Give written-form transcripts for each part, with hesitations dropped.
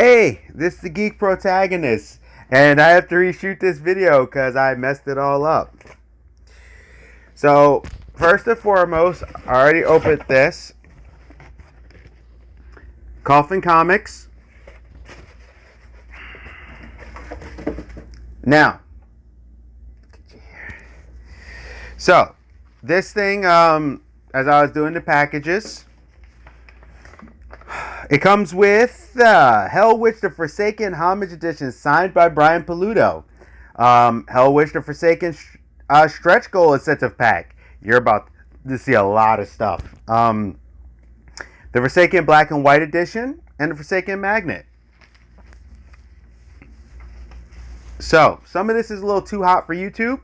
Hey, this is the Geek Protagonist, and I have to reshoot this video because I messed it all up. So, first and foremost, I already opened this. Coffin Comics. Now, so, this thing, as I was doing the packages, it comes with Hellwitch the Forsaken Homage Edition signed by Brian Pulido. Hellwitch the Forsaken Stretch Goal Incentive Pack. You're about to see a lot of stuff. The Forsaken Black and White Edition and the Forsaken Magnet. So, some of this is a little too hot for YouTube.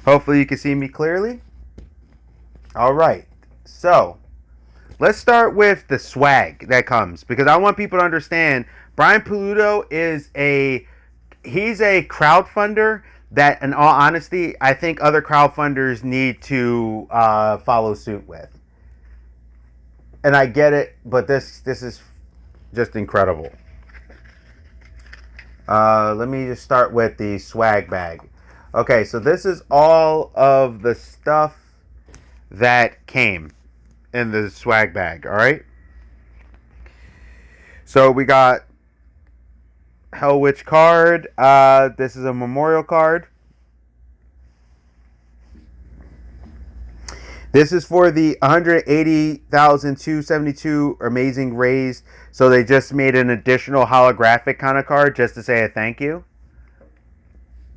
Hopefully you can see me clearly. Alright, so let's start with the swag that comes, because I want people to understand Brian Pulido is he's a crowdfunder that, in all honesty, I think other crowdfunders need to follow suit with. And I get it, but this is just incredible. Let me just start with the swag bag. Okay, so this is all of the stuff that came in the swag bag. All right, so we got Hellwitch card. This is a memorial card. This is for the 180,272 amazing raised. So they just made an additional holographic kind of card just to say a thank you.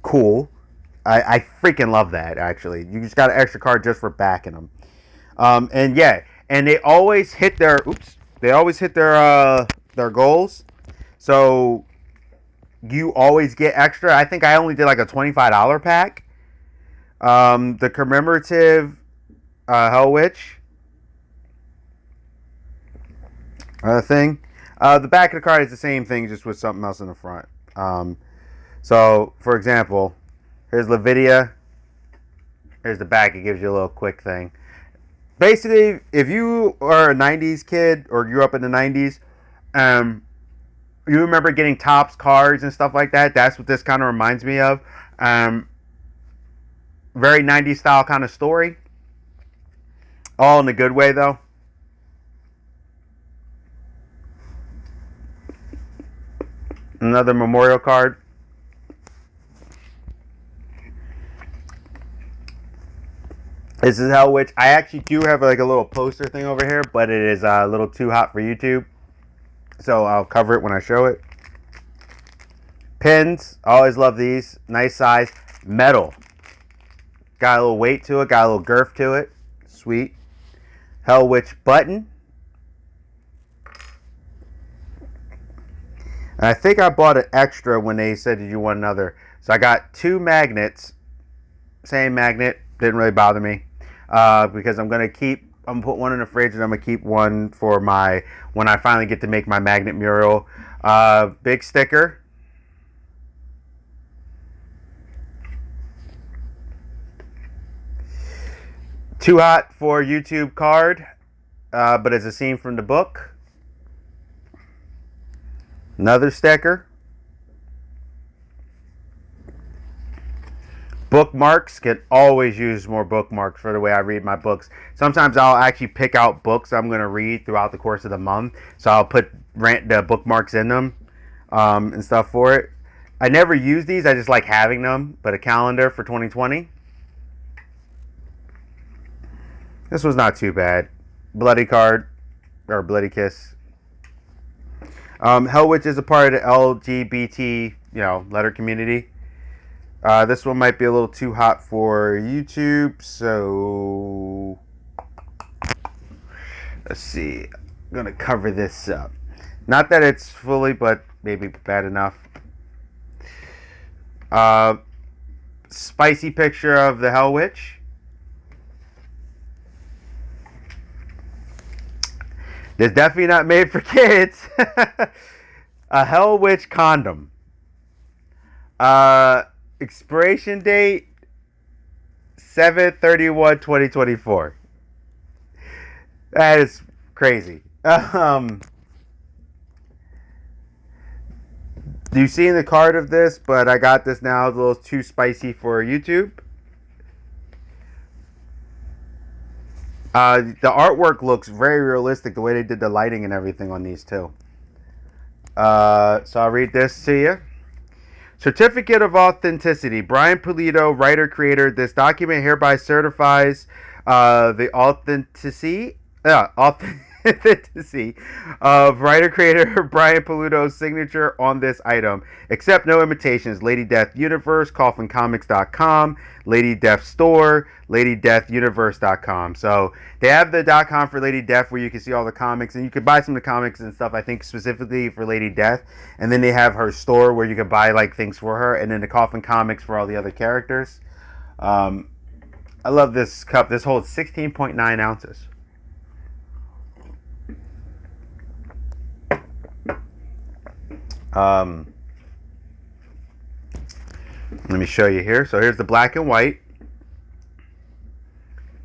Cool. I freaking love that, actually. You just got an extra card just for backing them. And yeah, and they always hit their goals. So you always get extra. I think I only did like a $25 pack. The commemorative Hellwitch thing. The back of the card is the same thing, just with something else in the front. So, for example, here's Lavidia. Here's the back. It gives you a little quick thing. Basically, if you are a 90s kid or grew up in the 90s, you remember getting Topps cards and stuff like that. That's what this kind of reminds me of. Very 90s style kind of story. All in a good way, though. Another memorial card. This is Hellwitch. I actually do have like a little poster thing over here, but it is a little too hot for YouTube. So I'll cover it when I show it. Pins. Always love these. Nice size. Metal. Got a little weight to it. Got a little girth to it. Sweet. Hellwitch button. And I think I bought an extra when they said, did you want another? So I got two magnets. Same magnet. Didn't really bother me. Because I'm going to put one in the fridge, and I'm going to keep one for when I finally get to make my magnet mural. Big sticker. Too hot for YouTube card, but it's a scene from the book. Another sticker. Bookmarks. Can always use more bookmarks for the way I read my books. Sometimes I'll actually pick out books I'm going to read throughout the course of the month. So I'll put the bookmarks in them and stuff for it. I never use these. I just like having them. But a calendar for 2020. This was not too bad. Bloody card. Or Bloody Kiss. Hellwitch is a part of the LGBT, letter community. This one might be a little too hot for YouTube, so let's see. I'm gonna cover this up. Not that it's fully, but maybe bad enough. Spicy picture of the Hellwitch. This definitely not made for kids. A Hellwitch condom. Expiration date 7/31/2024. That is crazy. Do you see in the card of this? But I got this now. It's a little too spicy for YouTube. The artwork looks very realistic. The way they did the lighting and everything on these too. So I'll read this to you. Certificate of Authenticity. Brian Pulido, writer, creator. This document hereby certifies the authenticity of writer creator Brian Pulido's signature on this item. Accept no imitations. Lady Death Universe, coffincomics.com, Lady Death Store, LadyDeathUniverse.com. So they have the .com for Lady Death where you can see all the comics, and you can buy some of the comics and stuff, I think specifically for Lady Death. And then they have her store where you can buy like things for her, and then the Coffin Comics for all the other characters. I love this cup. This holds 16.9 ounces. Let me show you here. So here's the black and white.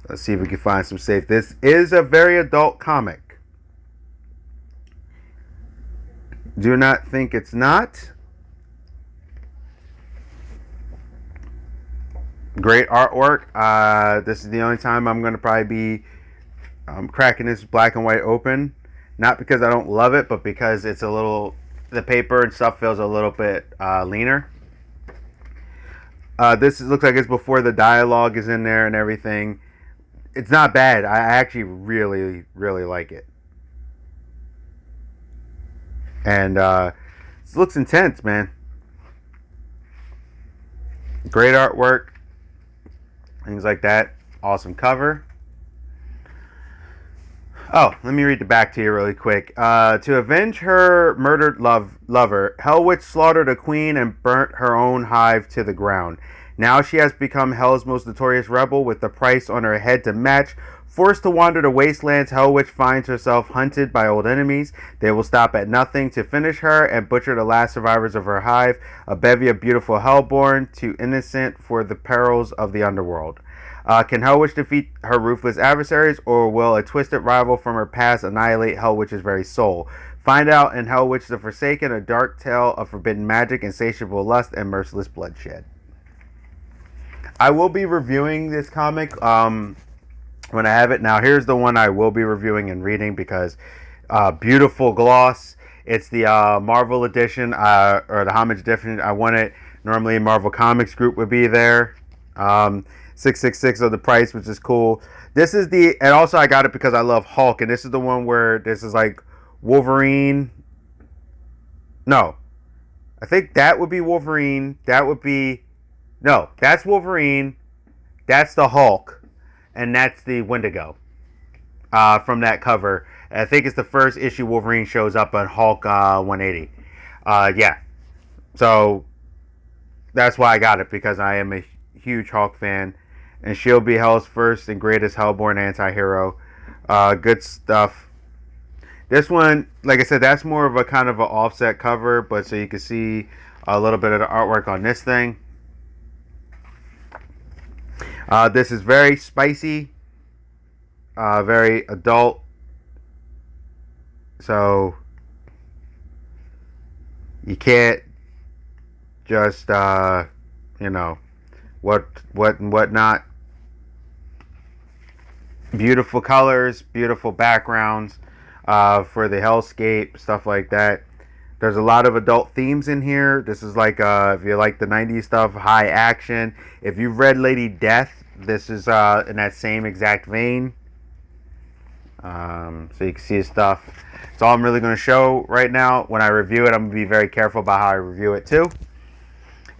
Let's see if we can find some safe. This is a very adult comic. Do not think it's not. Great artwork. This is the only time I'm going to probably be cracking this black and white open. Not because I don't love it, but because it's a little... The paper and stuff feels a little bit leaner. This looks like it's before the dialogue is in there and everything. It's not bad. I actually really, really like it. And it looks intense, man. Great artwork. Things like that. Awesome cover. Oh, let me read the back to you really quick. To avenge her murdered lover, Hellwitch slaughtered a queen and burnt her own hive to the ground. Now she has become Hell's most notorious rebel with the price on her head to match. Forced to wander the wastelands, Hellwitch finds herself hunted by old enemies. They will stop at nothing to finish her and butcher the last survivors of her hive. A bevy of beautiful Hellborn, too innocent for the perils of the underworld. Can Hellwitch defeat her ruthless adversaries, or will a twisted rival from her past annihilate Hellwitch's very soul? Find out in Hellwitch the Forsaken, a dark tale of forbidden magic, insatiable lust, and merciless bloodshed. I will be reviewing this comic when I have it. Now, here's the one I will be reviewing and reading because beautiful gloss. It's the Marvel edition, or the Homage edition. I want it. Normally, Marvel Comics Group would be there. 666 of the price, which is cool. This is the, and also I got it because I love Hulk, and this is the one where this is like Wolverine. No, I think that would be Wolverine. That would be, no, that's Wolverine. That's the Hulk, and that's the Wendigo from that cover. And I think it's the first issue Wolverine shows up on Hulk 180. Yeah, so that's why I got it, because I am a huge Hulk fan. And she'll be Hell's first and greatest Hellborn anti-hero. Good stuff. This one, like I said, that's more of a kind of an offset cover, but so you can see a little bit of the artwork on this thing. This is very spicy, very adult. So you can't just, you know, what and what not. Beautiful colors, beautiful backgrounds for the hellscape, stuff like that. There's a lot of adult themes in here. This is like, if you like the 90s stuff, high action. If you've read Lady Death, this is in that same exact vein. So you can see his stuff. That's all I'm really going to show right now. When I review it, I'm going to be very careful about how I review it too.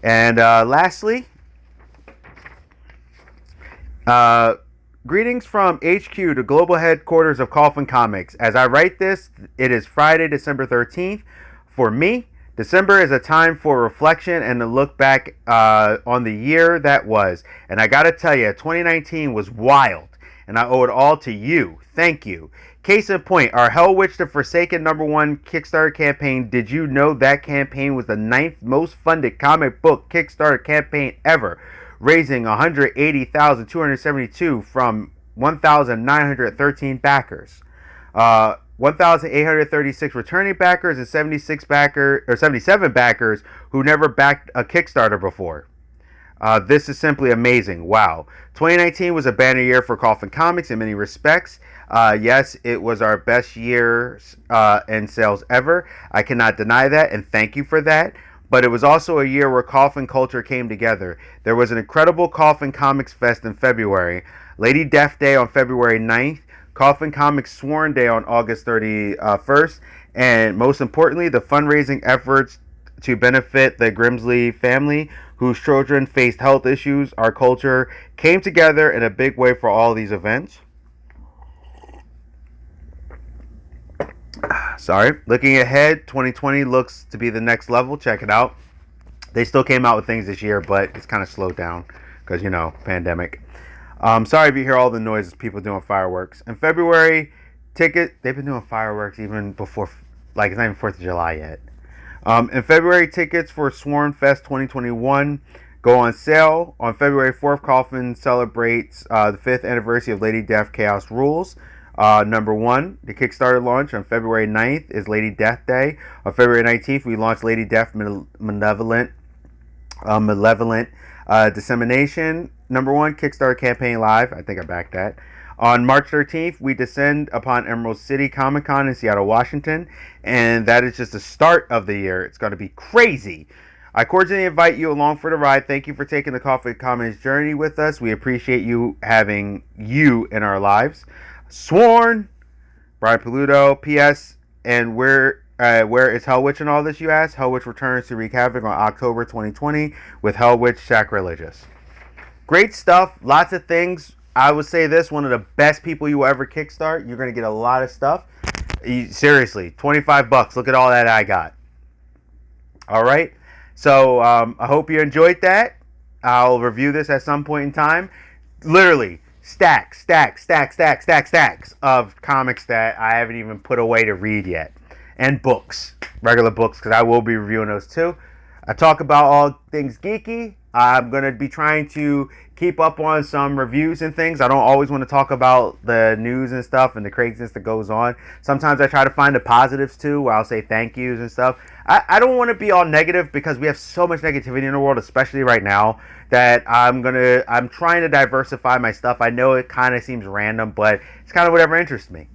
And lastly, greetings from HQ, the global headquarters of Coffin Comics. As I write this, it is Friday, December 13th. For me, December is a time for reflection and to look back on the year that was. And I gotta tell you, 2019 was wild, and I owe it all to you. Thank you. Case in point, our Hellwitch the Forsaken #1 Kickstarter campaign. Did you know that campaign was the 9th most funded comic book Kickstarter campaign ever, raising $180,272 from 1,913 backers. 1,836 returning backers and 77 backers who never backed a Kickstarter before. This is simply amazing. Wow. 2019 was a banner year for Coffin Comics in many respects. Yes, it was our best year in sales ever. I cannot deny that, and thank you for that. But it was also a year where Coffin culture came together. There was an incredible Coffin Comics Fest in February, Lady Death Day on February 9th, Coffin Comics Sworn Day on August 31st, and most importantly, the fundraising efforts to benefit the Grimsley family whose children faced health issues. Our culture came together in a big way for all these events. Sorry. Looking ahead, 2020 looks to be the next level. Check it out. They still came out with things this year, but it's kind of slowed down because, pandemic. Sorry if you hear all the noises, people doing fireworks. In February, they've been doing fireworks even before, it's not even 4th of July yet. In February, tickets for Sworn Fest 2021 go on sale. On February 4th, Coffin celebrates the 5th anniversary of Lady Death Chaos Rules. Number 1, the Kickstarter launch on February 9th is Lady Death Day. On February 19th, we launched Lady Death Malevolent Dissemination. Number 1, Kickstarter campaign live. I think I backed that. On March 13th, we descend upon Emerald City Comic Con in Seattle, Washington, and that is just the start of the year. It's going to be crazy. I cordially invite you along for the ride. Thank you for taking the Coffin Comics journey with us. We appreciate you having you in our lives. Sworn, Brian Pulido. P.S. And where is Hellwitch in all this, you ask? Hellwitch returns to wreak havoc on October 2020 with Hellwitch Sacrilegious. Great stuff. Lots of things. I would say this, one of the best people you will ever kickstart. You're going to get a lot of stuff. Seriously, $25. Look at all that I got. All right. So I hope you enjoyed that. I'll review this at some point in time. Literally, stacks of comics that I haven't even put away to read yet. And books, regular books, because I will be reviewing those too. I talk about all things geeky. I'm going to be trying to keep up on some reviews and things. I don't always want to talk about the news and stuff and the craziness that goes on. Sometimes I try to find the positives too, where I'll say thank yous and stuff. I don't want to be all negative because we have so much negativity in the world, especially right now, that I'm trying to diversify my stuff. I know it kind of seems random, but it's kind of whatever interests me.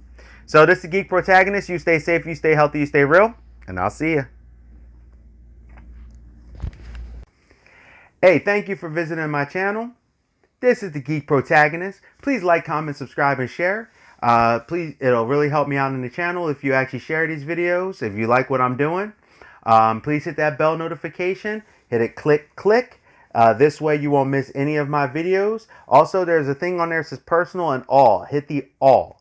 So this is Geek Protagonist. You stay safe, you stay healthy, you stay real, and I'll see you. Hey, thank you for visiting my channel. This is the Geek Protagonist. Please like, comment, subscribe, and share. Please, it'll really help me out in the channel if you actually share these videos, if you like what I'm doing. Please hit that bell notification. Hit it, click. This way you won't miss any of my videos. Also, there's a thing on there that says personal and all. Hit the all.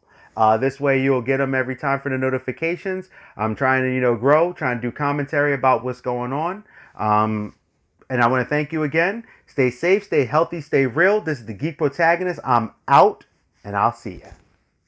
This way you'll get them every time for the notifications. I'm trying to, grow, trying to do commentary about what's going on. And I want to thank you again. Stay safe, stay healthy, stay real. This is the Geek Protagonist. I'm out, and I'll see you.